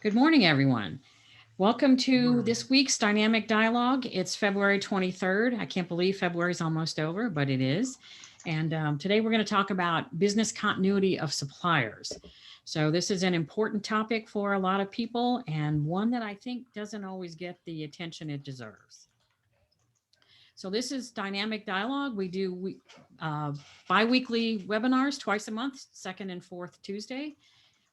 Good morning, everyone. Welcome to this week's Dynamic Dialogue. It's February 23rd. I can't believe February's almost over, but it is. And today we're going to talk about business continuity of suppliers. So this is an important topic for a lot of people and one that I think doesn't always get the attention it deserves. So this is Dynamic Dialogue. We do bi-weekly webinars twice a month, second and fourth Tuesday.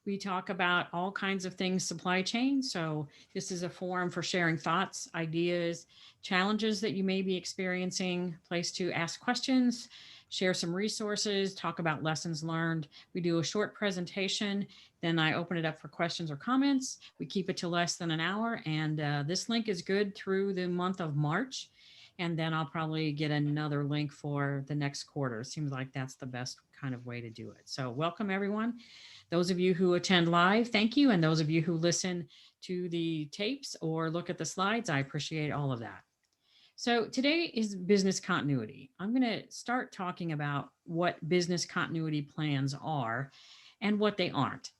We talk about all kinds of things supply chain. So this is a forum for sharing thoughts, ideas, challenges that you may be experiencing, place to ask questions, share some resources, talk about lessons learned. We do a short presentation, then I open it up for questions or comments. We keep it to less than an hour, and this link is good through the month of March. And then I'll probably get another link for the next quarter. Seems like that's the best kind of way to do it. So welcome, everyone. Those of you who attend live, thank you. And those of you who listen to the tapes or look at the slides, I appreciate all of that. So today is business continuity. I'm going to start talking about what business continuity plans are and what they aren't.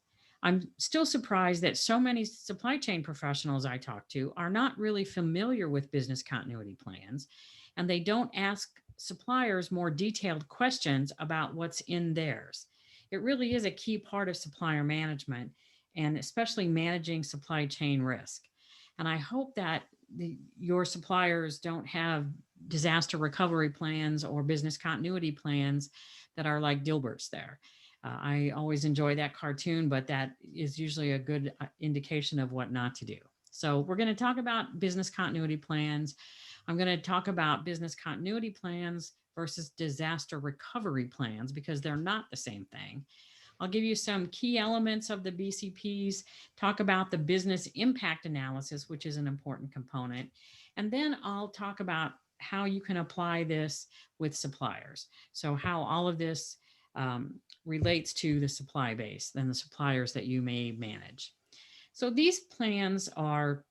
I'm still surprised that so many supply chain professionals I talk to are not really familiar with business continuity plans, and they don't ask suppliers more detailed questions about what's in theirs. It really is a key part of supplier management, and especially managing supply chain risk. And I hope that your suppliers don't have disaster recovery plans or business continuity plans that are like Dilbert's there. I always enjoy that cartoon, but that is usually a good indication of what not to do. So we're going to talk about business continuity plans. I'm going to talk about business continuity plans versus disaster recovery plans because they're not the same thing. I'll give you some key elements of the BCPs, talk about the business impact analysis, which is an important component, and then I'll talk about how you can apply this with suppliers. So how all of this relates to the supply base and the suppliers that you may manage. So these plans are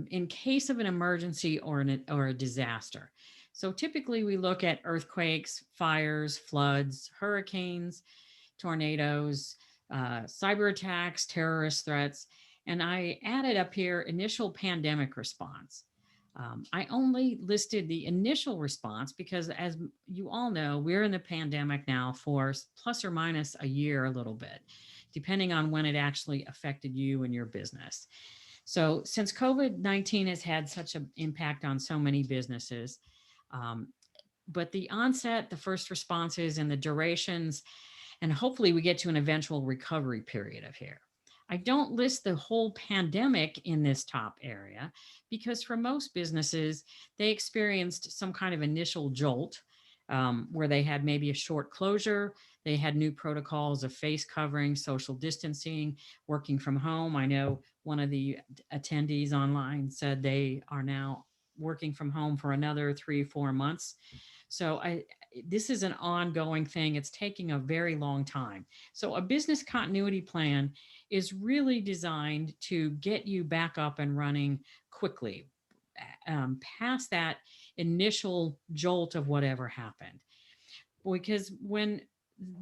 in case of an emergency or a disaster. So typically we look at earthquakes, fires, floods, hurricanes, tornadoes, cyber attacks, terrorist threats, and I added up here initial pandemic response. I only listed the initial response because, as you all know, we're in the pandemic now for plus or minus a year, a little bit, depending on when it actually affected you and your business. So since COVID-19 has had such an impact on so many businesses, but the onset, the first responses, and the durations, and hopefully we get to an eventual recovery period of here. I don't list the whole pandemic in this top area because for most businesses, they experienced some kind of initial jolt where they had maybe a short closure. They had new protocols of face covering, social distancing, working from home. I know one of the attendees online said they are now working from home for another 3-4 months. So this is an ongoing thing. It's taking a very long time. So a business continuity plan is really designed to get you back up and running quickly, past that initial jolt of whatever happened. Because when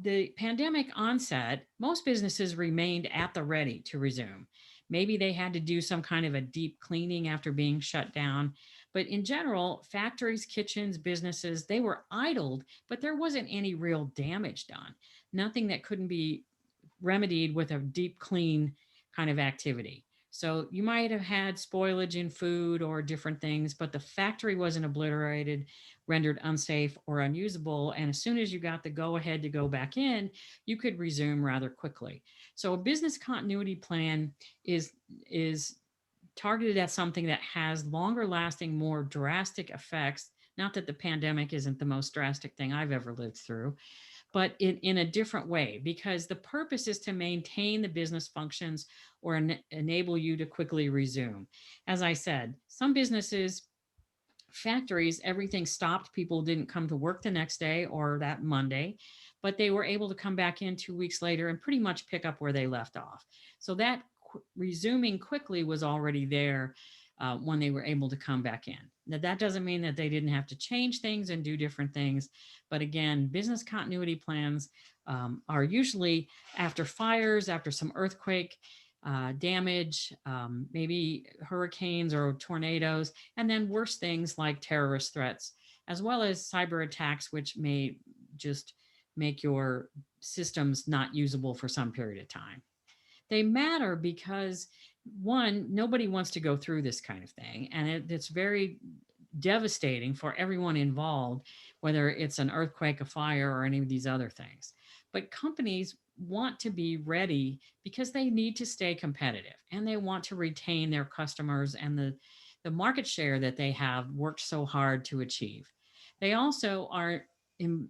the pandemic onset, most businesses remained at the ready to resume. Maybe they had to do some kind of a deep cleaning after being shut down. But in general, factories, kitchens, businesses, they were idled, but there wasn't any real damage done. Nothing that couldn't be remedied with a deep clean kind of activity. So you might have had spoilage in food or different things, but the factory wasn't obliterated, rendered unsafe or unusable. And as soon as you got the go ahead to go back in, you could resume rather quickly. So a business continuity plan is targeted at something that has longer lasting, more drastic effects. Not that the pandemic isn't the most drastic thing I've ever lived through, but in a different way, because the purpose is to maintain the business functions or enable you to quickly resume. As I said, some businesses, factories, everything stopped. People didn't come to work the next day or that Monday, but they were able to come back in 2 weeks later and pretty much pick up where they left off. So that resuming quickly was already there when they were able to come back in. Now, that doesn't mean that they didn't have to change things and do different things. But again, business continuity plans are usually after fires, after some earthquake, damage, maybe hurricanes or tornadoes, and then worse things like terrorist threats, as well as cyber attacks, which may just make your systems not usable for some period of time. They matter because, one, nobody wants to go through this kind of thing, and it's very devastating for everyone involved, whether it's an earthquake, a fire, or any of these other things. But companies want to be ready because they need to stay competitive and they want to retain their customers and the market share that they have worked so hard to achieve. They also are in,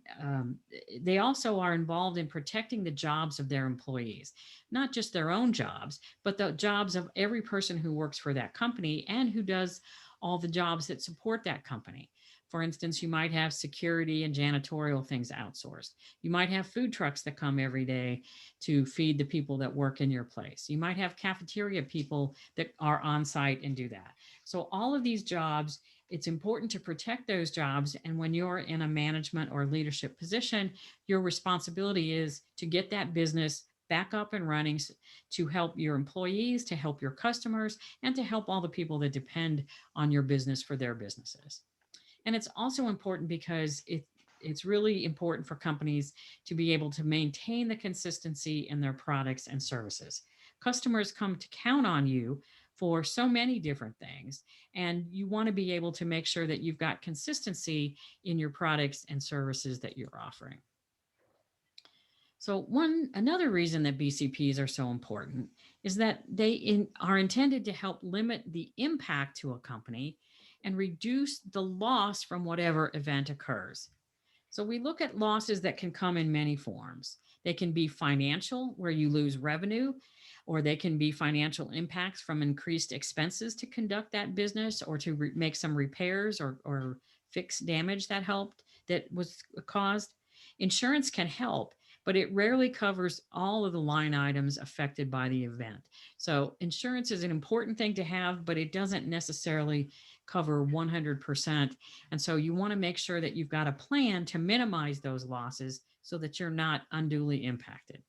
they also are involved in protecting the jobs of their employees, not just their own jobs, but the jobs of every person who works for that company and who does all the jobs that support that company. For instance, you might have security and janitorial things outsourced. You might have food trucks that come every day to feed the people that work in your place. You might have cafeteria people that are on site and do that. So, all of these jobs, it's important to protect those jobs. And when you're in a management or leadership position, your responsibility is to get that business back up and running to help your employees, to help your customers, and to help all the people that depend on your business for their businesses. And it's also important because it's really important for companies to be able to maintain the consistency in their products and services. Customers come to count on you for so many different things, and you want to be able to make sure that you've got consistency in your products and services that you're offering. So another reason that BCPs are so important is that are intended to help limit the impact to a company and reduce the loss from whatever event occurs. So we look at losses that can come in many forms. They can be financial, where you lose revenue, or they can be financial impacts from increased expenses to conduct that business or to make some repairs or fix damage that was caused. Insurance can help, but it rarely covers all of the line items affected by the event. So insurance is an important thing to have, but it doesn't necessarily cover 100%. And so you want to make sure that you've got a plan to minimize those losses so that you're not unduly impacted.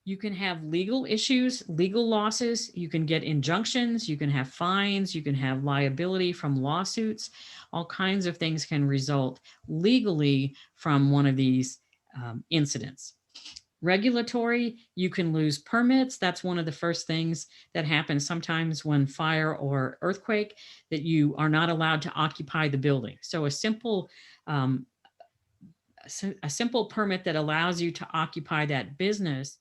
You can have legal issues, legal losses. You can get injunctions. You can have fines. You can have liability from lawsuits. All kinds of things can result legally from one of these incidents. Regulatory, you can lose permits. That's one of the first things that happens sometimes when fire or earthquake, that you are not allowed to occupy the building. So um, a simple permit that allows you to occupy that business,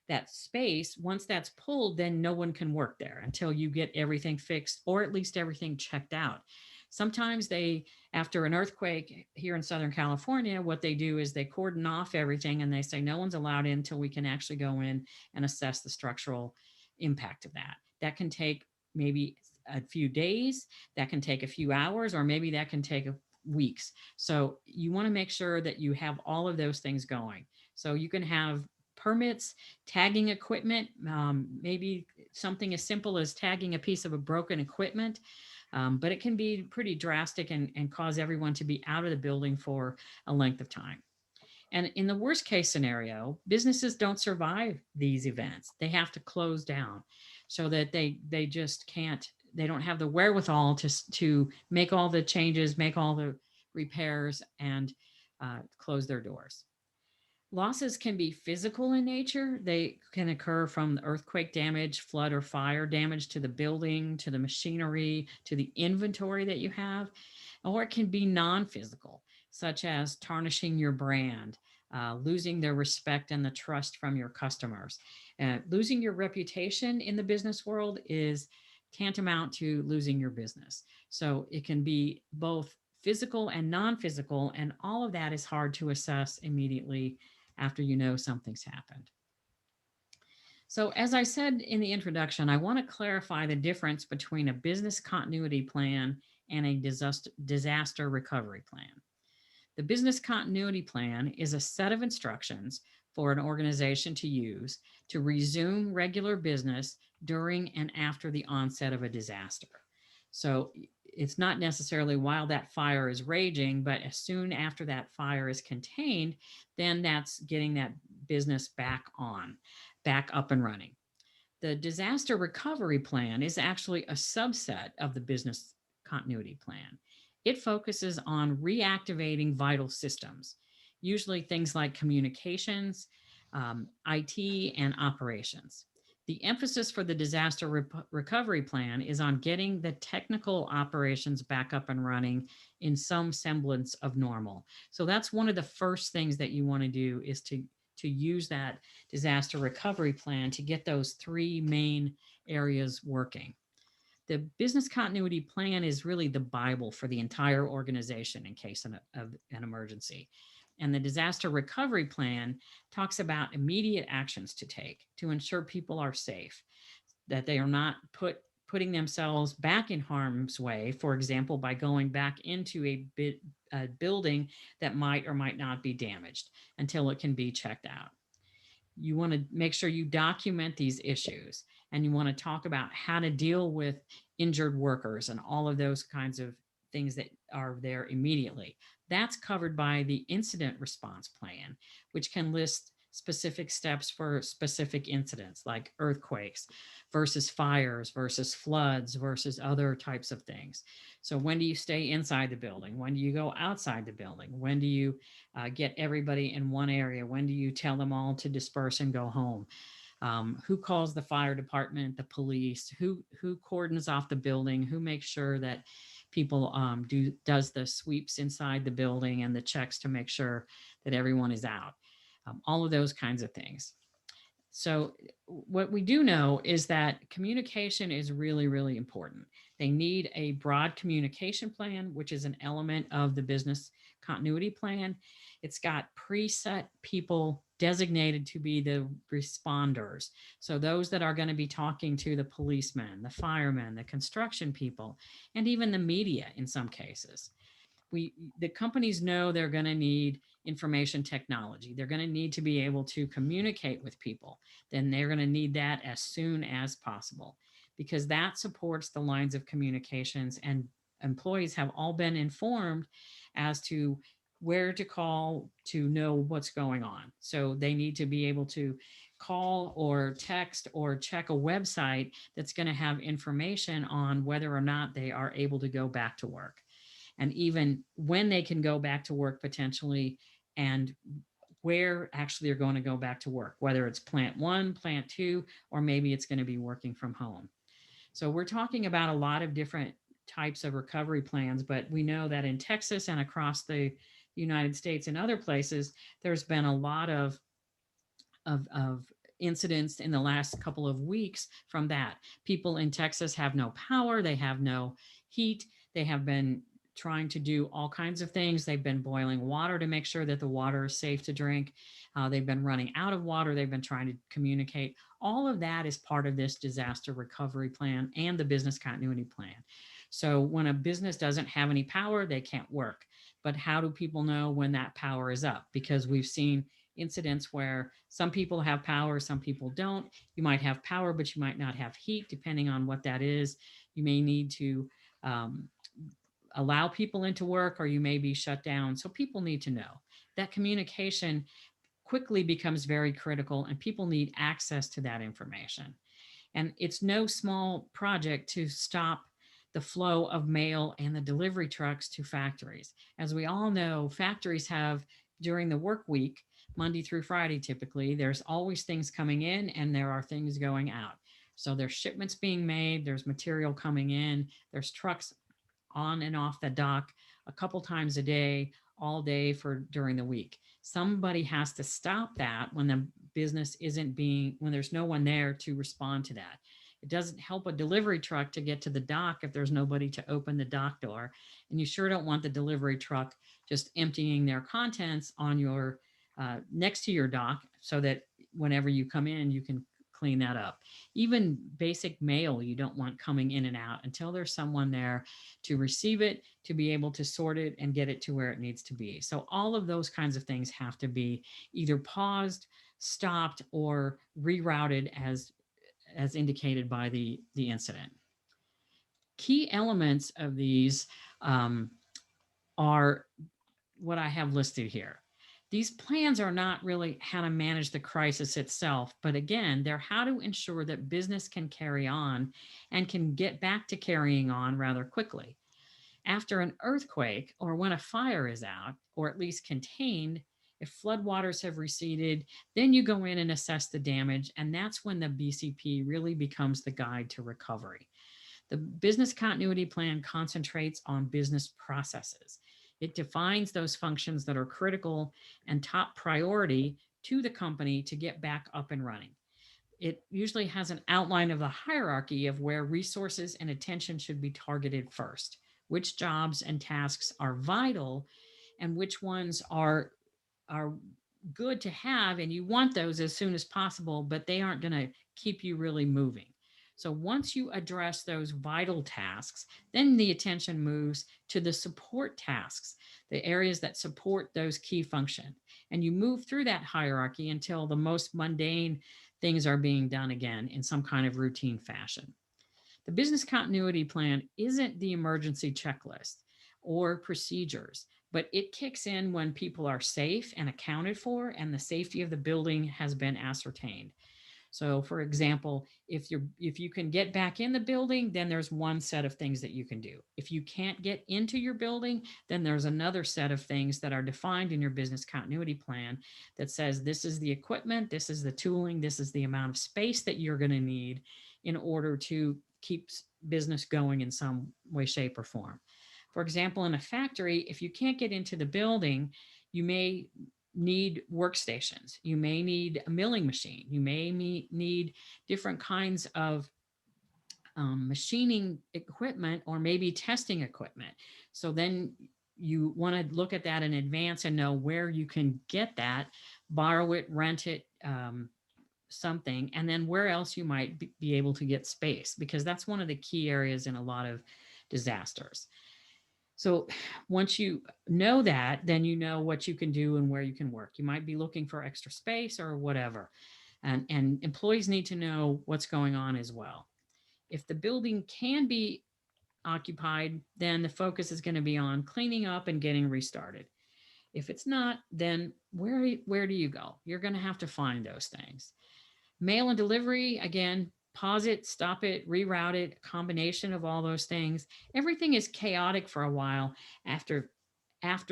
that space, once that's pulled, then no one can work there until you get everything fixed or at least everything checked out. Sometimes after an earthquake here in Southern California, what they do is they cordon off everything and they say no one's allowed in until we can actually go in and assess the structural impact of that. That can take maybe a few days, that can take a few hours, or maybe that can take weeks. So you want to make sure that you have all of those things going. So you can have permits, tagging equipment, maybe something as simple as tagging a piece of a broken equipment. But it can be pretty drastic and cause everyone to be out of the building for a length of time. And in the worst case scenario, businesses don't survive these events. They have to close down so that they just can't, they don't have the wherewithal to make all the changes, make all the repairs, and close their doors. Losses can be physical in nature. They can occur from earthquake damage, flood or fire damage to the building, to the machinery, to the inventory that you have, or it can be non-physical, such as tarnishing your brand, losing their respect and the trust from your customers. Losing your reputation in the business world is tantamount to losing your business. So it can be both physical and non-physical, and all of that is hard to assess immediately after you know something's happened. So as I said in the introduction, I want to clarify the difference between a business continuity plan and a disaster recovery plan. The business continuity plan is a set of instructions for an organization to use to resume regular business during and after the onset of a disaster. So it's not necessarily while that fire is raging, but as soon after that fire is contained, then that's getting that business back up and running. The disaster recovery plan is actually a subset of the business continuity plan. It focuses on reactivating vital systems, usually things like communications, IT, and operations. The emphasis for the disaster recovery plan is on getting the technical operations back up and running in some semblance of normal. So that's one of the first things that you want to do is to use that disaster recovery plan to get those three main areas working. The business continuity plan is really the Bible for the entire organization in case of an emergency. And the disaster recovery plan talks about immediate actions to take to ensure people are safe, that they are not putting themselves back in harm's way, for example, by going back into a building that might or might not be damaged until it can be checked out. You want to make sure you document these issues, and you want to talk about how to deal with injured workers and all of those kinds of things that are there immediately. That's covered by the incident response plan, which can list specific steps for specific incidents like earthquakes versus fires versus floods versus other types of things. So when do you stay inside the building? When do you go outside the building? When do you get everybody in one area? When do you tell them all to disperse and go home? Who calls the fire department, the police? Who cordons off the building? Who makes sure that people does the sweeps inside the building and the checks to make sure that everyone is out? All of those kinds of things. So what we do know is that communication is really, really important. They need a broad communication plan, which is an element of the business continuity plan. It's got preset people designated to be the responders. So those that are going to be talking to the policemen, the firemen, the construction people, and even the media in some cases. The companies know they're going to need information technology. They're going to need to be able to communicate with people. Then they're going to need that as soon as possible, because that supports the lines of communications, and employees have all been informed as to where to call to know what's going on. So they need to be able to call or text or check a website that's going to have information on whether or not they are able to go back to work, and even when they can go back to work potentially, and where actually they're going to go back to work, whether it's plant 1, plant 2, or maybe it's going to be working from home. So we're talking about a lot of different types of recovery plans, but we know that in Texas and across the United States and other places, there's been a lot of incidents in the last couple of weeks from that. People in Texas have no power, they have no heat, they have been trying to do all kinds of things. They've been boiling water to make sure that the water is safe to drink. They've been running out of water. They've been trying to communicate. All of that is part of this disaster recovery plan and the business continuity plan. So when a business doesn't have any power, they can't work. But how do people know when that power is up? Because we've seen incidents where some people have power, some people don't. You might have power, but you might not have heat, depending on what that is. You may need to allow people into work, or you may be shut down. So people need to know that communication quickly becomes very critical, and people need access to that information. And it's no small project to stop the flow of mail and the delivery trucks to factories. As we all know, factories have, during the work week, Monday through Friday, typically, there's always things coming in and there are things going out. So there's shipments being made, there's material coming in, there's trucks on and off the dock a couple times a day, all day for during the week. Somebody has to stop that when the business isn't being, when there's no one there to respond to that. It doesn't help a delivery truck to get to the dock if there's nobody to open the dock door. And you sure don't want the delivery truck just emptying their contents on your next to your dock, so that whenever you come in, you can clean that up. Even basic mail, you don't want coming in and out until there's someone there to receive it, to be able to sort it and get it to where it needs to be. So all of those kinds of things have to be either paused, stopped, or rerouted as indicated by the incident. Key elements of these are what I have listed here. These plans are not really how to manage the crisis itself, but again, they're how to ensure that business can carry on and can get back to carrying on rather quickly. After an earthquake or when a fire is out, or at least contained, if floodwaters have receded, then you go in and assess the damage, and that's when the BCP really becomes the guide to recovery. The business continuity plan concentrates on business processes. It defines those functions that are critical and top priority to the company to get back up and running. It usually has an outline of the hierarchy of where resources and attention should be targeted first, which jobs and tasks are vital, and which ones are good to have and you want those as soon as possible, but they aren't going to keep you really moving. So once you address those vital tasks, then the attention moves to the support tasks, the areas that support those key functions. And you move through that hierarchy until the most mundane things are being done again in some kind of routine fashion. The business continuity plan isn't the emergency checklist or procedures, but it kicks in when people are safe and accounted for and the safety of the building has been ascertained. So for example, if you can get back in the building, then there's one set of things that you can do. If you can't get into your building, then there's another set of things that are defined in your business continuity plan that says this is the equipment, this is the tooling, this is the amount of space that you're going to need in order to keep business going in some way, shape, or form. For example, in a factory, if you can't get into the building, you may need workstations. You may need a milling machine. You may need different kinds of machining equipment or maybe testing equipment. So then you want to look at that in advance and know where you can get that, borrow it, rent it, something, and then where else you might be able to get space, because that's one of the key areas in a lot of disasters. So once you know that, then you know what you can do and where you can work. You might be looking for extra space or whatever. And employees need to know what's going on as well. If the building can be occupied, then the focus is going to be on cleaning up and getting restarted. If it's not, then where do you go? You're going to have to find those things. Mail and delivery, again, pause it, stop it, reroute it, a combination of all those things. Everything is chaotic for a while after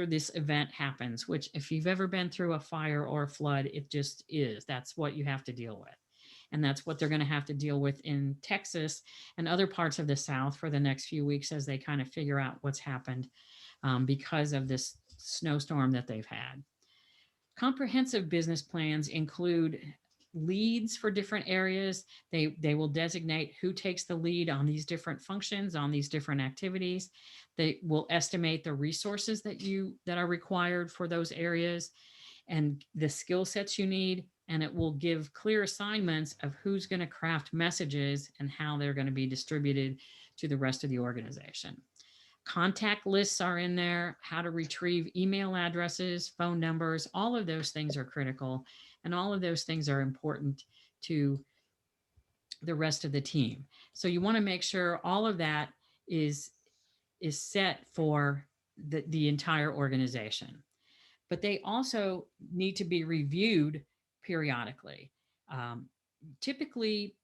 this event happens, which if you've ever been through a fire or a flood, it just is. That's what you have to deal with. And that's what they're going to have to deal with in Texas and other parts of the South for the next few weeks as they kind of figure out what's happened because of this snowstorm that they've had. Comprehensive business plans include leads for different areas. They will designate who takes the lead on these different functions, on these different activities. They will estimate the resources that are required for those areas and the skill sets you need. And it will give clear assignments of who's going to craft messages and how they're going to be distributed to the rest of the organization. Contact lists are in there, how to retrieve email addresses, phone numbers, all of those things are critical. And all of those things are important to the rest of the team. So you want to make sure all of that is set for the entire organization. But they also need to be reviewed periodically. Typically,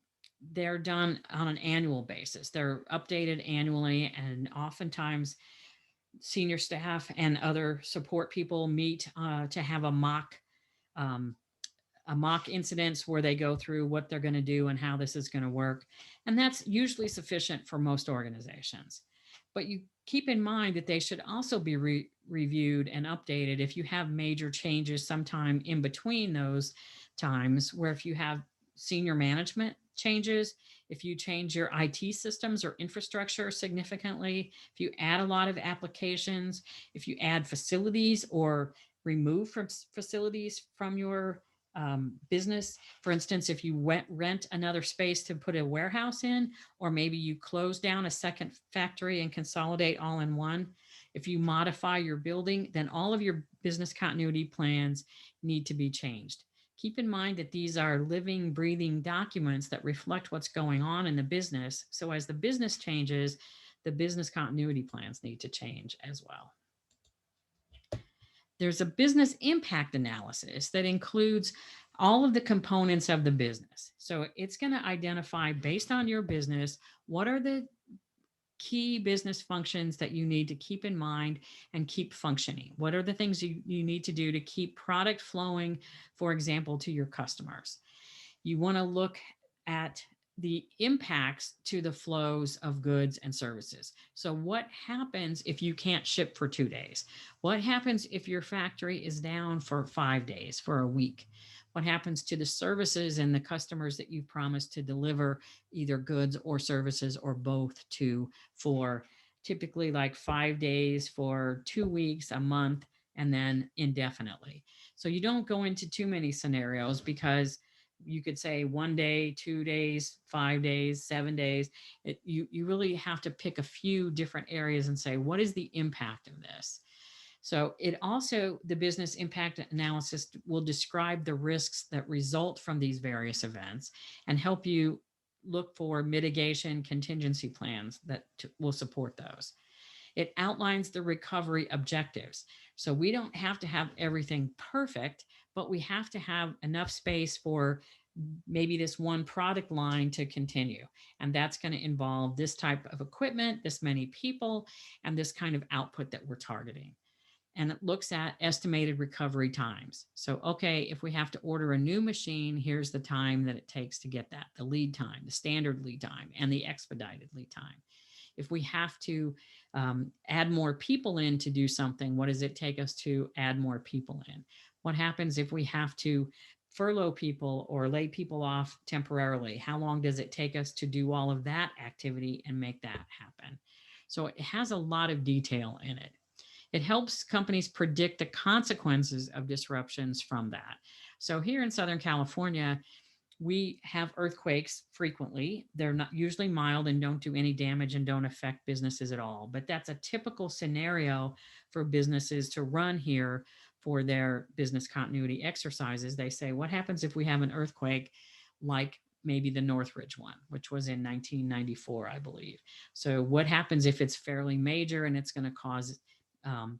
they're done on an annual basis. They're updated annually, and oftentimes senior staff and other support people meet to have a mock incidents where they go through what they're going to do and how this is going to work. And that's usually sufficient for most organizations. But you keep in mind that they should also be reviewed and updated if you have major changes sometime in between those times, where if you have senior management changes, if you change your IT systems or infrastructure significantly, if you add a lot of applications, if you add facilities or remove from facilities from your business. For instance, if you rent another space to put a warehouse in, or maybe you close down a second factory and consolidate all in one. If you modify your building, then all of your business continuity plans need to be changed. Keep in mind that these are living, breathing documents that reflect what's going on in the business. So as the business changes, the business continuity plans need to change as well. There's a business impact analysis that includes all of the components of the business. So it's going to identify, based on your business, what are the key business functions that you need to keep in mind and keep functioning. What are the things you need to do to keep product flowing, for example, to your customers? You want to look at the impacts to the flows of goods and services. So, what happens if you can't ship for 2 days? What happens if your factory is down for 5 days, for a week? What happens to the services and the customers that you promised to deliver either goods or services or both to, for typically like 5 days, for 2 weeks, a month, and then indefinitely? So, you don't go into too many scenarios, because you could say 1 day, 2 days, 5 days, 7 days. You really have to pick a few different areas and say, what is the impact of this? So it also, the business impact analysis will describe the risks that result from these various events and help you look for mitigation contingency plans that will support those. It outlines the recovery objectives. So we don't have to have everything perfect, but we have to have enough space for maybe this one product line to continue. And that's going to involve this type of equipment, this many people, and this kind of output that we're targeting. And it looks at estimated recovery times. So, okay, if we have to order a new machine, here's the time that it takes to get that, the lead time, the standard lead time, and the expedited lead time. If we have to add more people in to do something, what does it take us to add more people in? What happens if we have to furlough people or lay people off temporarily? How long does it take us to do all of that activity and make that happen? So it has a lot of detail in it. It helps companies predict the consequences of disruptions from that. So here in Southern California, we have earthquakes frequently. They're not usually mild and don't do any damage and don't affect businesses at all. But that's a typical scenario for businesses to run here for their business continuity exercises. They say, what happens if we have an earthquake like maybe the Northridge one, which was in 1994, I believe? So what happens if it's fairly major and it's going to cause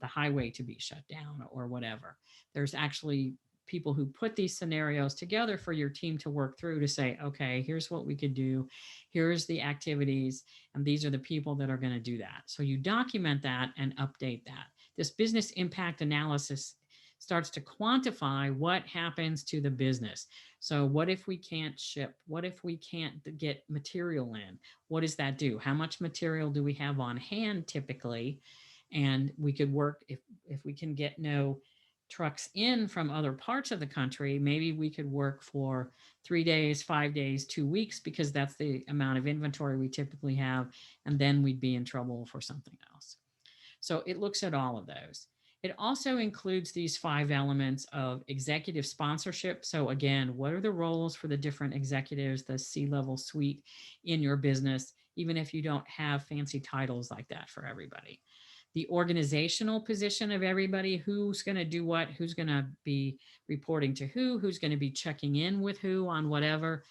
the highway to be shut down or whatever? There's actually people who put these scenarios together for your team to work through, to say, okay, here's what we could do, here's the activities, and these are the people that are going to do that. So you document that and update that. This business impact analysis starts to quantify what happens to the business. So what if we can't ship? What if we can't get material in? What does that do? How much material do we have on hand typically? And we could work, if we can get no trucks in from other parts of the country, maybe we could work for 3 days, 5 days, 2 weeks, because that's the amount of inventory we typically have. And then we'd be in trouble for something else. So it looks at all of those. It also includes these 5 elements of executive sponsorship. So again, what are the roles for the different executives, the C-level suite in your business, even if you don't have fancy titles like that for everybody? The organizational position of everybody, who's going to do what, who's going to be reporting to who's going to be checking in with who on whatever.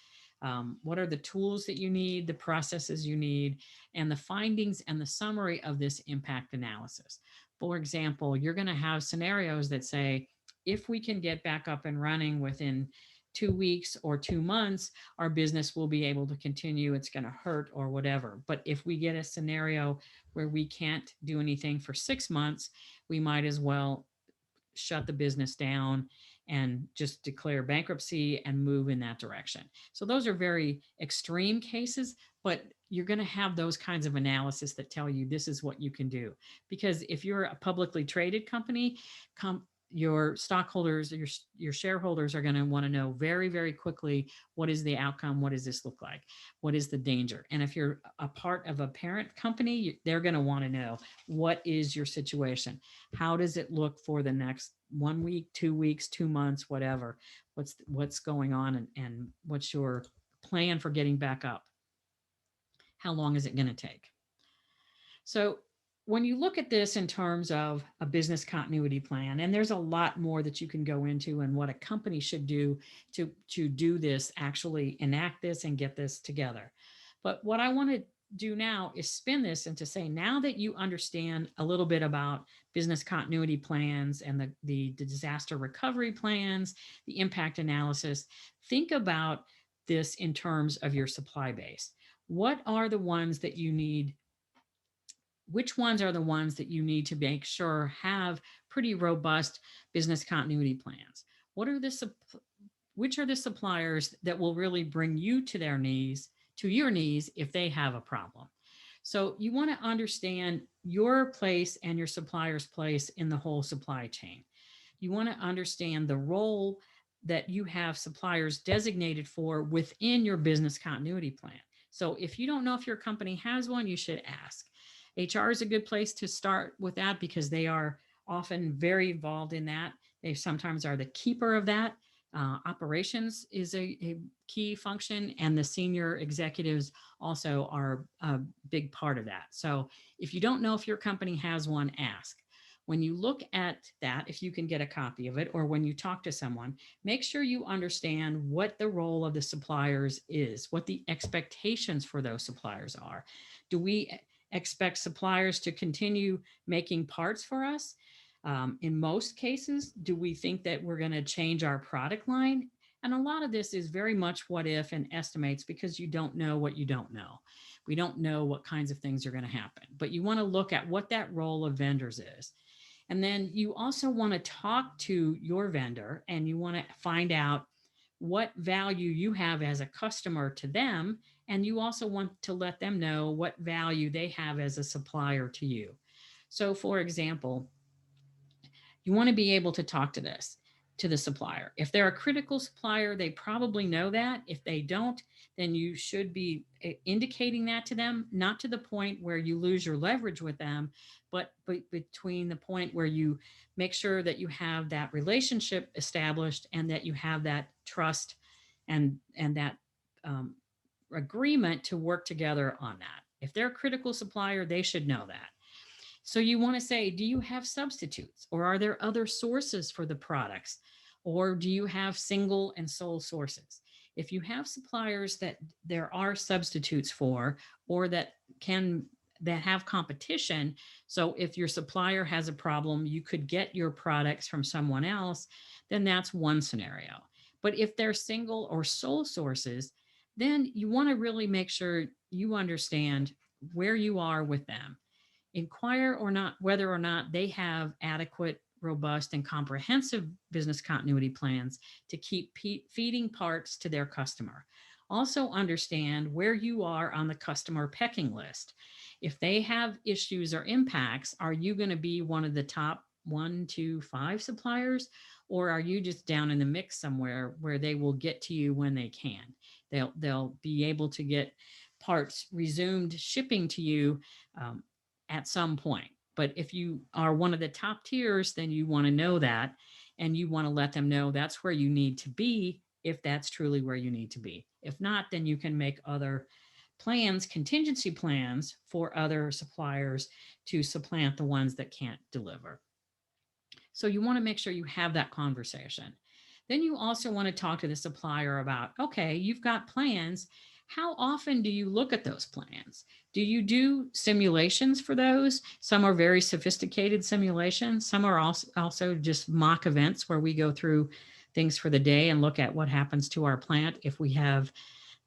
What are the tools that you need, the processes you need, and the findings and the summary of this impact analysis. For example, you're going to have scenarios that say, if we can get back up and running within 2 weeks or 2 months, our business will be able to continue. It's going to hurt or whatever. But if we get a scenario where we can't do anything for 6 months, we might as well shut the business down and just declare bankruptcy and move in that direction. So those are very extreme cases, but you're going to have those kinds of analysis that tell you this is what you can do. Because if you're a publicly traded company, your stockholders, your shareholders are going to want to know very, very quickly, what is the outcome? What does this look like? What is the danger? And if you're a part of a parent company, they're going to want to know, what is your situation? How does it look for the next 1 week, 2 weeks, 2 months, whatever? What's going on, and what's your plan for getting back up? How long is it going to take? So when you look at this in terms of a business continuity plan, and there's a lot more that you can go into and what a company should do to do this, actually enact this and get this together. But what I want to do now is spin this into saying, now that you understand a little bit about business continuity plans and the disaster recovery plans, the impact analysis. Think about this in terms of your supply base. What are the ones that you need? Which ones are the ones that you need to make sure have pretty robust business continuity plans? What are the which are the suppliers that will really bring you to their knees, to your knees, if they have a problem? So you want to understand your place and your supplier's place in the whole supply chain. You want to understand the role that you have suppliers designated for within your business continuity plan. So if you don't know if your company has one, you should ask. HR is a good place to start with that because they are often very involved in that. They sometimes are the keeper of that. Operations is a key function, and the senior executives also are a big part of that. So if you don't know if your company has one, ask. When you look at that, if you can get a copy of it, or when you talk to someone, make sure you understand what the role of the suppliers is, what the expectations for those suppliers are. Do we expect suppliers to continue making parts for us? In most cases, do we think that we're going to change our product line? And a lot of this is very much what if and estimates because you don't know what you don't know. We don't know what kinds of things are going to happen, but you want to look at what that role of vendors is. And then you also want to talk to your vendor and you want to find out what value you have as a customer to them. And you also want to let them know what value they have as a supplier to you. So, for example, you want to be able to talk to the supplier. If they're a critical supplier, they probably know that. If they don't, then you should be indicating that to them, not to the point where you lose your leverage with them, but between the point where you make sure that you have that relationship established and that you have that trust and that agreement to work together on that. If they're a critical supplier, they should know that. So you want to say, do you have substitutes or are there other sources for the products? Or do you have single and sole sources? If you have suppliers that there are substitutes for, or that have competition, so if your supplier has a problem, you could get your products from someone else, then that's one scenario. But if they're single or sole sources, then you want to really make sure you understand where you are with them. Inquire or not whether or not they have adequate, robust, and comprehensive business continuity plans to keep feeding parts to their customer. Also understand where you are on the customer pecking list. If they have issues or impacts, are you going to be one of the top 1, 2, 5 suppliers? Or are you just down in the mix somewhere where they will get to you when they can? They'll be able to get parts resumed shipping to you at some point. But if you are one of the top tiers, then you want to know that and you want to let them know that's where you need to be if that's truly where you need to be. If not, then you can make other plans, contingency plans for other suppliers to supplant the ones that can't deliver. So you want to make sure you have that conversation. Then you also want to talk to the supplier about, okay, you've got plans. How often do you look at those plans? Do you do simulations for those? Some are very sophisticated simulations. Some are also just mock events where we go through things for the day and look at what happens to our plant if we have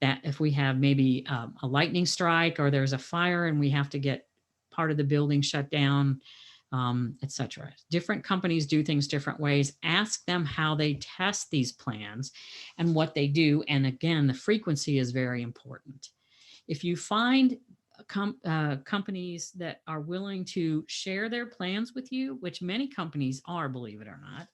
maybe a lightning strike or there's a fire and we have to get part of the building shut down, etc. Different companies do things different ways. Ask them how they test these plans and what they do. And again, the frequency is very important. If you find companies that are willing to share their plans with you, which many companies are, believe it or not,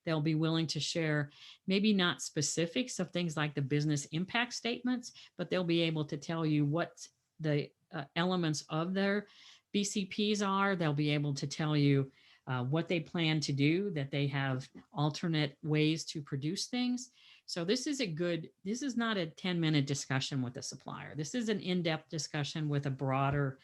they'll be willing to share maybe not specifics of things like the business impact statements, but they'll be able to tell you what the elements of their BCPs are. They'll be able to tell you what they plan to do, that they have alternate ways to produce things. So this is not a 10-minute discussion with a supplier. This is an in-depth discussion with a broader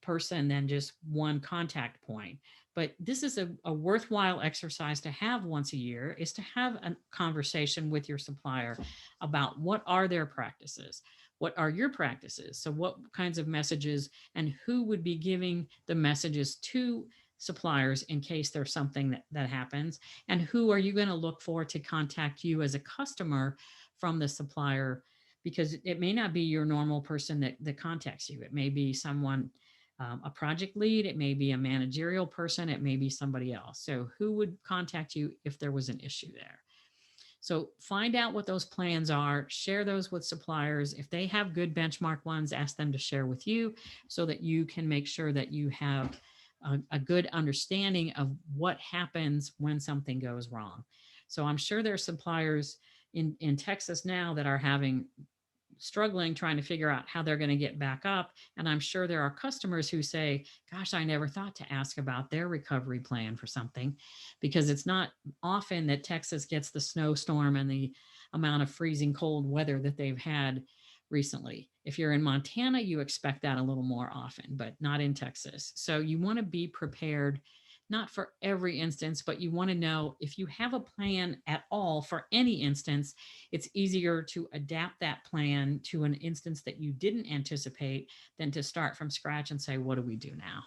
person than just one contact point. But this is a worthwhile exercise to have once a year, is to have a conversation with your supplier about what are their practices. What are your practices? So what kinds of messages and who would be giving the messages to suppliers in case there's something that happens? And who are you going to look for to contact you as a customer from the supplier? Because it may not be your normal person that contacts you. It may be someone, a project lead, it may be a managerial person, it may be somebody else. So who would contact you if there was an issue there? So find out what those plans are, share those with suppliers. If they have good benchmark ones, ask them to share with you so that you can make sure that you have a good understanding of what happens when something goes wrong. So I'm sure there are suppliers in Texas now that are struggling trying to figure out how they're going to get back up. And I'm sure there are customers who say, gosh, I never thought to ask about their recovery plan for something, because it's not often that Texas gets the snowstorm and the amount of freezing cold weather that they've had recently. If you're in Montana, you expect that a little more often, but not in Texas. So you want to be prepared, not for every instance, but you want to know if you have a plan at all for any instance, it's easier to adapt that plan to an instance that you didn't anticipate than to start from scratch and say, what do we do now?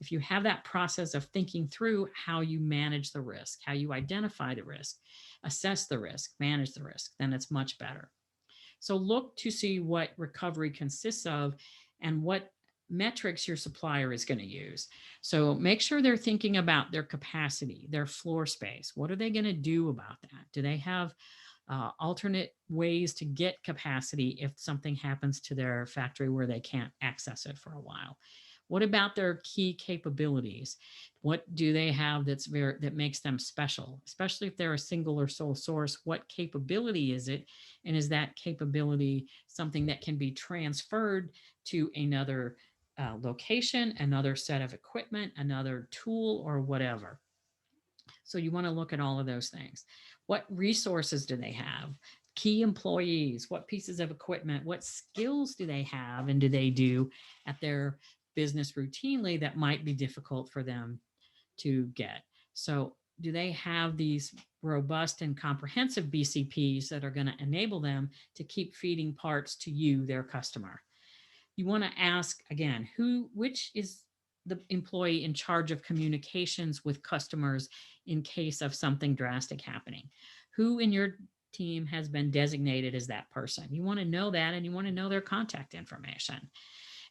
If you have that process of thinking through how you manage the risk, how you identify the risk, assess the risk, manage the risk, then it's much better. So look to see what recovery consists of and what metrics your supplier is going to use. So make sure they're thinking about their capacity, their floor space. What are they going to do about that? Do they have alternate ways to get capacity if something happens to their factory where they can't access it for a while? What about their key capabilities? What do they have that makes them special? Especially if they're a single or sole source, what capability is it? And is that capability something that can be transferred to another location, another set of equipment, another tool, or whatever? So you want to look at all of those things. What resources do they have? Key employees, what pieces of equipment, what skills do they have and do they do at their business routinely that might be difficult for them to get? So do they have these robust and comprehensive BCPs that are going to enable them to keep feeding parts to you, their customer? You want to ask again, which is the employee in charge of communications with customers in case of something drastic happening? Who in your team has been designated as that person? You want to know that, and you want to know their contact information.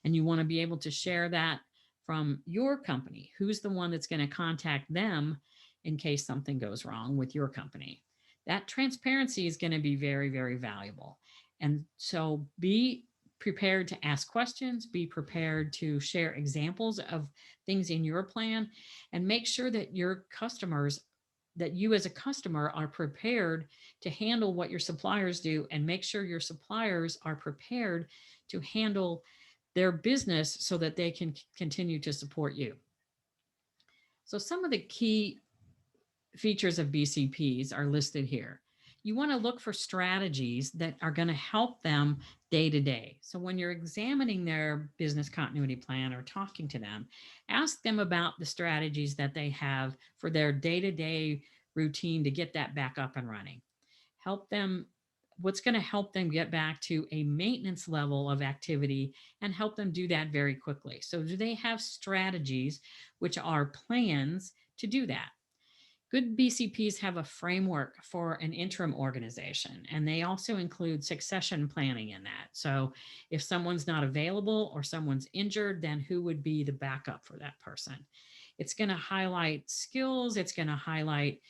And you want to be able to share that from your company. Who's the one that's going to contact them in case something goes wrong with your company? That transparency is going to be very, very valuable. And so be prepared to ask questions, be prepared to share examples of things in your plan, and make sure that your customers, that you as a customer are prepared to handle what your suppliers do, and make sure your suppliers are prepared to handle their business so that they can continue to support you. So some of the key features of BCPs are listed here. You want to look for strategies that are going to help them day to day. So when you're examining their business continuity plan or talking to them, ask them about the strategies that they have for their day-to-day routine to get that back up and running. Help them, what's going to help them get back to a maintenance level of activity and help them do that very quickly. So do they have strategies, which are plans to do that? Good BCPs have a framework for an interim organization, and they also include succession planning in that. So if someone's not available or someone's injured, then who would be the backup for that person? It's going to highlight skills. It's going to highlight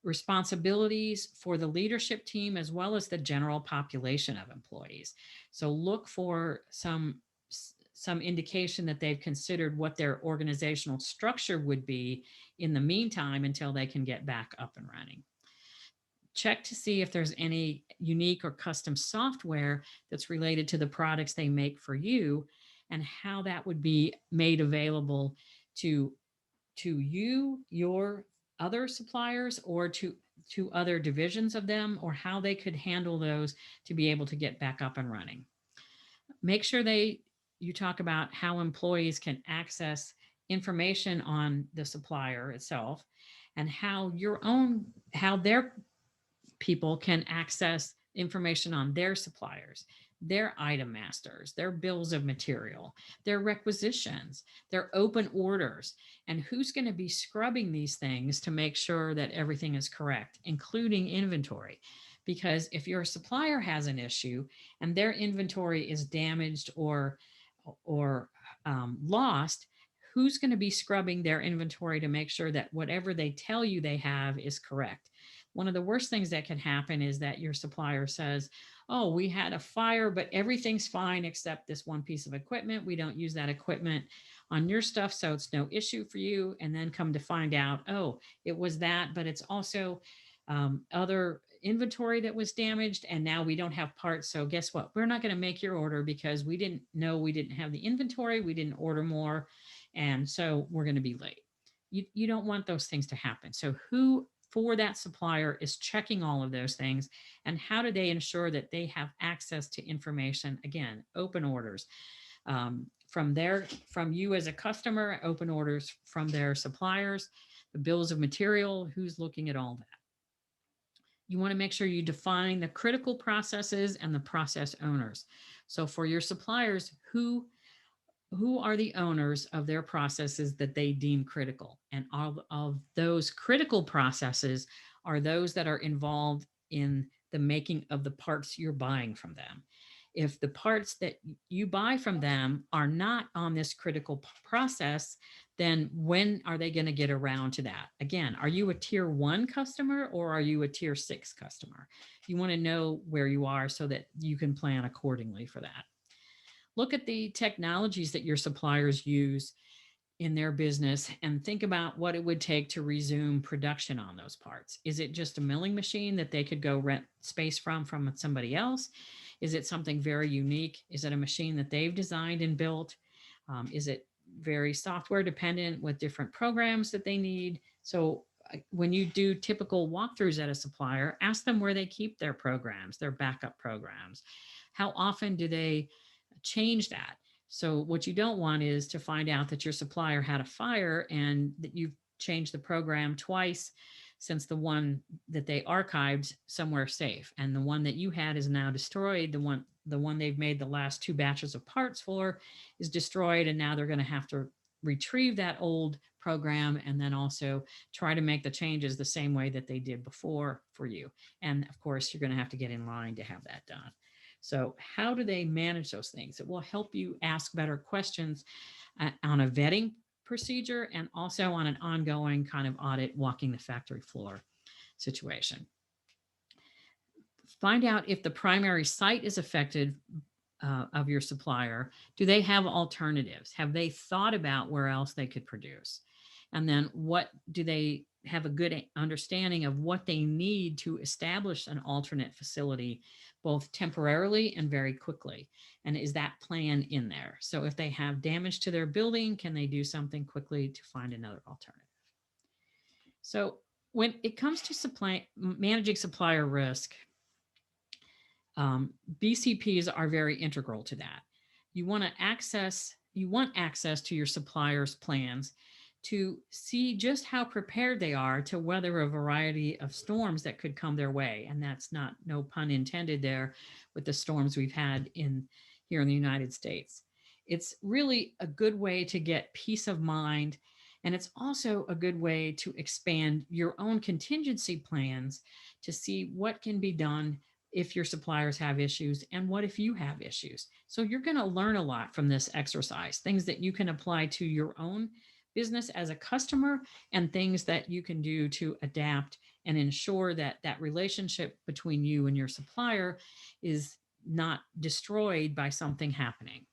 responsibilities for the leadership team as well as the general population of employees. So look for some indication that they've considered what their organizational structure would be in the meantime until they can get back up and running. Check to see if there's any unique or custom software that's related to the products they make for you and how that would be made available to you, your other suppliers, or to other divisions of them, or how they could handle those to be able to get back up and running. Make sure you talk about how employees can access information on the supplier itself and how their people can access information on their suppliers. their item masters, their bills of material, their requisitions, their open orders, and who's going to be scrubbing these things to make sure that everything is correct, including inventory. Because if your supplier has an issue and their inventory is damaged or lost, who's going to be scrubbing their inventory to make sure that whatever they tell you they have is correct? One of the worst things that can happen is that your supplier says, oh, we had a fire, but everything's fine except this one piece of equipment. We don't use that equipment on your stuff, so it's no issue for you. And then come to find out, oh, it was that, but it's also other inventory that was damaged, and now we don't have parts. So guess what? We're not going to make your order because we didn't know we didn't have the inventory. We didn't order more. And so we're going to be late. You don't want those things to happen. So who for that supplier is checking all of those things, and how do they ensure that they have access to information? Again, open orders from you as a customer, open orders from their suppliers, the bills of material, who's looking at all that. You want to make sure you define the critical processes and the process owners. So for your suppliers, who are the owners of their processes that they deem critical? And all of those critical processes are those that are involved in the making of the parts you're buying from them. If the parts that you buy from them are not on this critical process, then when are they going to get around to that? Again, are you a tier 1 customer or are you a tier 6 customer? You want to know where you are so that you can plan accordingly for that. Look at the technologies that your suppliers use in their business and think about what it would take to resume production on those parts. Is it just a milling machine that they could go rent space from somebody else? Is it something very unique? Is it a machine that they've designed and built? Is it very software dependent with different programs that they need? So when you do typical walkthroughs at a supplier, ask them where they keep their programs, their backup programs. How often do they change that? So what you don't want is to find out that your supplier had a fire and that you've changed the program twice since the one that they archived somewhere safe, and the one that you had is now destroyed. The one they've made the last 2 batches of parts for is destroyed, and now they're going to have to retrieve that old program and then also try to make the changes the same way that they did before for you. And of course, you're going to have to get in line to have that done. So how do they manage those things? It will help you ask better questions on a vetting procedure and also on an ongoing kind of audit, walking the factory floor situation. Find out if the primary site is affected of your supplier. Do they have alternatives? Have they thought about where else they could produce? And then what do they have a good understanding of what they need to establish an alternate facility, both temporarily and very quickly? And is that plan in there? So if they have damage to their building, can they do something quickly to find another alternative? So when it comes to managing supplier risk, BCPs are very integral to that. You want access to your supplier's plans to see just how prepared they are to weather a variety of storms that could come their way. And that's not, no pun intended there, with the storms we've had here in the United States. It's really a good way to get peace of mind. And it's also a good way to expand your own contingency plans to see what can be done if your suppliers have issues and what if you have issues. So you're going to learn a lot from this exercise, things that you can apply to your own business as a customer and things that you can do to adapt and ensure that that relationship between you and your supplier is not destroyed by something happening.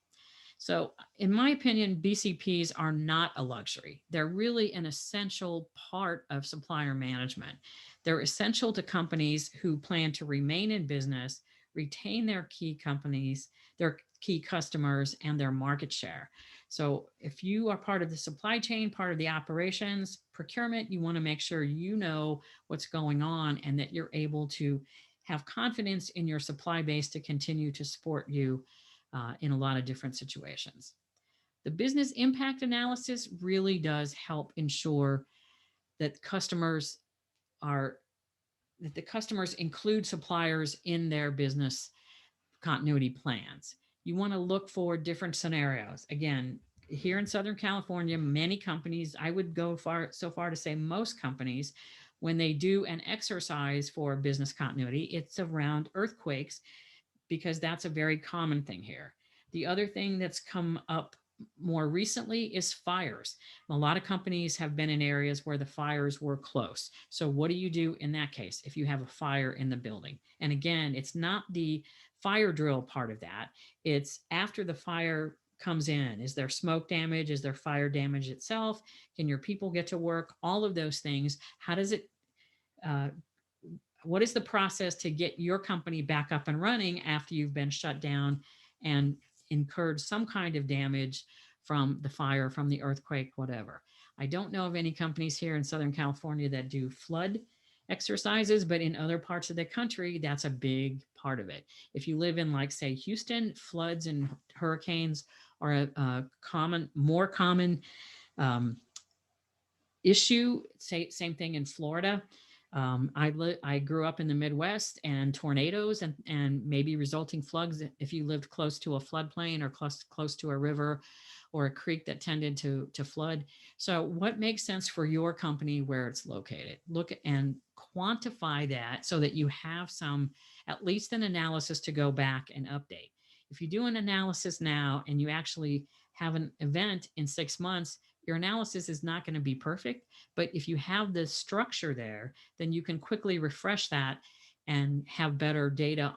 So in my opinion, BCPs are not a luxury. They're really an essential part of supplier management. They're essential to companies who plan to remain in business, retain their key companies, their key customers, and their market share. So if you are part of the supply chain, part of the operations, procurement, you want to make sure you know what's going on and that you're able to have confidence in your supply base to continue to support you in a lot of different situations. The business impact analysis really does help ensure that the customers include suppliers in their business continuity plans. You want to look for different scenarios. Again, here in Southern California, many companies, I would go so far to say most companies, when they do an exercise for business continuity, it's around earthquakes because that's a very common thing here. The other thing that's come up more recently is fires. A lot of companies have been in areas where the fires were close. So what do you do in that case if you have a fire in the building? And again, it's not the fire drill part of that. It's after the fire comes in. Is there smoke damage? Is there fire damage itself? Can your people get to work? All of those things. How does it uh, what is the process to get your company back up and running after you've been shut down and incurred some kind of damage from the fire, from the earthquake, whatever? I don't know of any companies here in Southern California that do flood exercises, but in other parts of the country, that's a big part of it. If you live in, like, say, Houston, floods and hurricanes are a more common um, issue. Same thing in Florida. I grew up in the Midwest, and tornadoes and maybe resulting floods if you lived close to a floodplain or close to a river or a creek that tended to flood. So what makes sense for your company where it's located? Look and quantify that so that you have at least an analysis to go back and update. If you do an analysis now and you actually have an event in 6 months, your analysis is not going to be perfect. But if you have the structure there, then you can quickly refresh that and have better data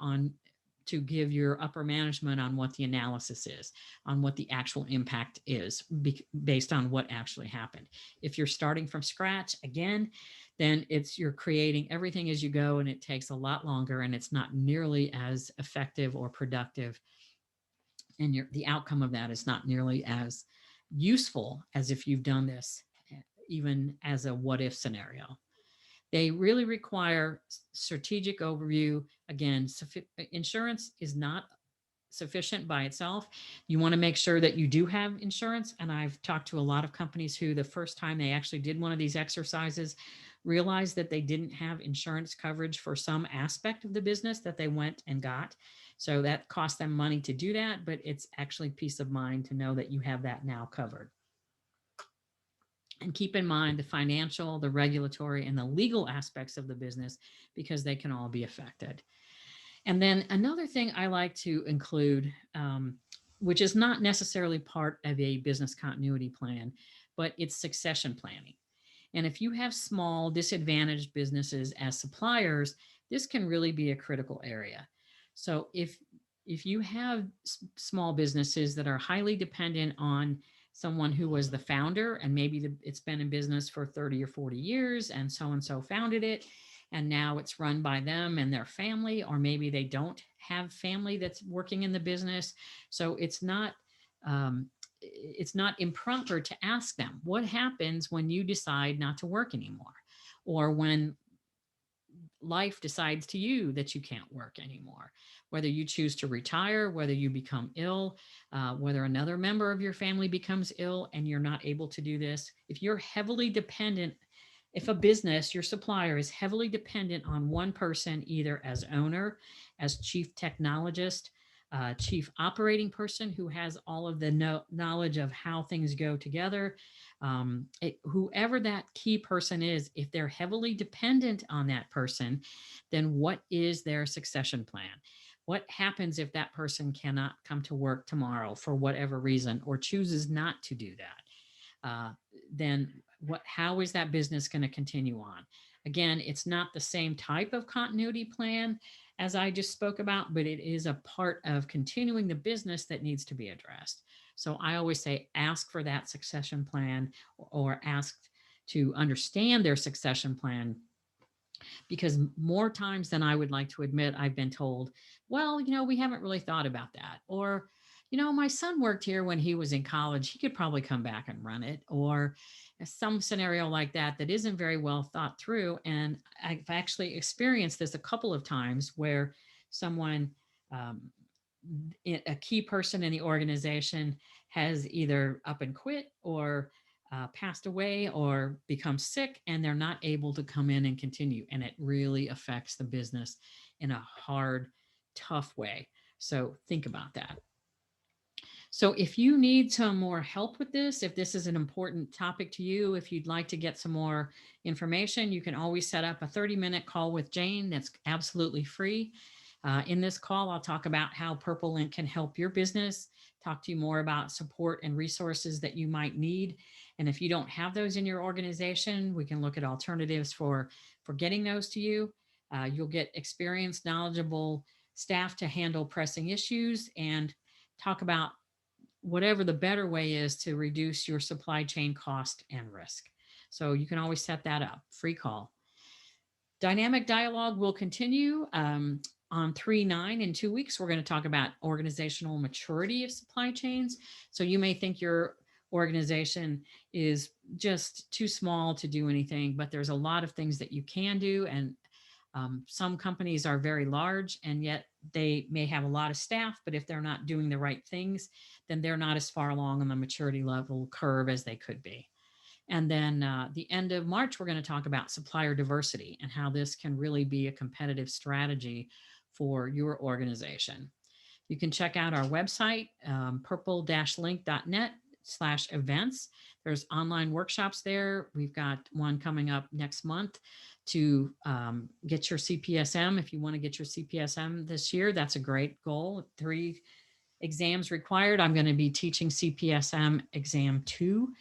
to give your upper management on what the analysis is, on what the actual impact is based on what actually happened. If you're starting from scratch again, then you're creating everything as you go, and it takes a lot longer, and it's not nearly as effective or productive, and the outcome of that is not nearly as useful as if you've done this even as a what if scenario. They really require strategic overview. Again, insurance is not sufficient by itself. You want to make sure that you do have insurance. And I've talked to a lot of companies who, the first time they actually did one of these exercises, realized that they didn't have insurance coverage for some aspect of the business that they went and got. So that cost them money to do that, but it's actually peace of mind to know that you have that now covered. And keep in mind the financial, the regulatory, and the legal aspects of the business, because they can all be affected. And then another thing I like to include, which is not necessarily part of a business continuity plan, but it's succession planning. And if you have small disadvantaged businesses as suppliers, this can really be a critical area. So if you have small businesses that are highly dependent on someone who was the founder, and maybe it's been in business for 30 or 40 years, and so founded it, and now it's run by them and their family, or maybe they don't have family that's working in the business. So it's not improper to ask them, what happens when you decide not to work anymore, or when life decides to you that you can't work anymore, whether you choose to retire, whether you become ill, whether another member of your family becomes ill and you're not able to do this. If you're heavily dependent, if a business, your supplier, is heavily dependent on one person, either as owner, as chief technologist, chief operating person who has all of the knowledge of how things go together, whoever that key person is, if they're heavily dependent on that person, then what is their succession plan? What happens if that person cannot come to work tomorrow for whatever reason, or chooses not to do that? Then how is that business going to continue on? Again, it's not the same type of continuity plan as I just spoke about, but it is a part of continuing the business that needs to be addressed. So I always say, ask for that succession plan, or ask to understand their succession plan, because more times than I would like to admit, I've been told, well, we haven't really thought about that. Or, my son worked here when he was in college. He could probably come back and run it. Or some scenario like that isn't very well thought through. And I've actually experienced this a couple of times where someone, a key person in the organization, has either up and quit, or passed away, or become sick, and they're not able to come in and continue. And it really affects the business in a hard, tough way. So think about that. So if you need some more help with this, if this is an important topic to you, if you'd like to get some more information, you can always set up a 30-minute call with Jane. That's absolutely free. In this call, I'll talk about how Purple Link can help your business, talk to you more about support and resources that you might need. And if you don't have those in your organization, we can look at alternatives for getting those to you. You'll get experienced, knowledgeable staff to handle pressing issues and talk about whatever the better way is to reduce your supply chain cost and risk. So you can always set that up, free call. Dynamic Dialog will continue on 3/9 in 2 weeks. We're going to talk about organizational maturity of supply chains. So you may think your organization is just too small to do anything, but there's a lot of things that you can do. And some companies are very large and yet they may have a lot of staff, but if they're not doing the right things, then they're not as far along on the maturity level curve as they could be. And then the end of March, we're going to talk about supplier diversity and how this can really be a competitive strategy for your organization. You can check out our website, purple-link.net/events. There's online workshops there. We've got one coming up next month to get your CPSM. If you want to get your CPSM this year, that's a great goal. 3 exams required. I'm going to be teaching CPSM exam 2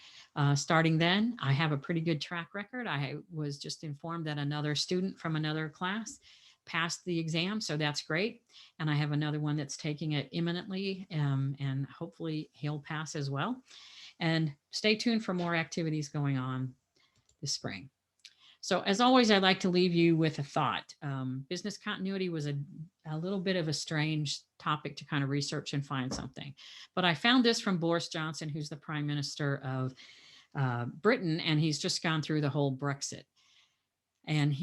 starting then. I have a pretty good track record. I was just informed that another student from another class passed the exam, so that's great. And I have another one that's taking it imminently, and hopefully he'll pass as well. And stay tuned for more activities going on this spring. So as always, I'd like to leave you with a thought. Business continuity was a little bit of a strange topic to kind of research and find something. But I found this from Boris Johnson, who's the Prime Minister of Britain, and he's just gone through the whole Brexit. And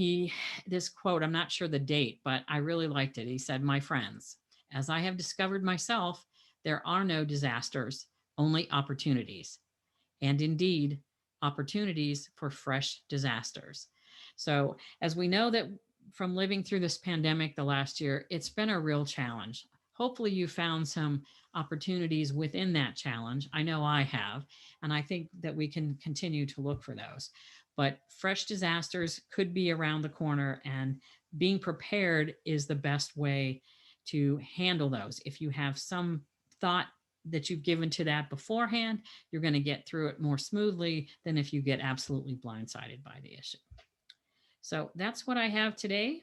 this quote, I'm not sure the date, but I really liked it. He said, "My friends, as I have discovered myself, there are no disasters, only opportunities. And indeed, opportunities for fresh disasters." So as we know that from living through this pandemic the last year, it's been a real challenge. Hopefully you found some opportunities within that challenge. I know I have, and I think that we can continue to look for those. But fresh disasters could be around the corner, and being prepared is the best way to handle those. If you have some thought that you've given to that beforehand, you're going to get through it more smoothly than if you get absolutely blindsided by the issue. So that's what I have today.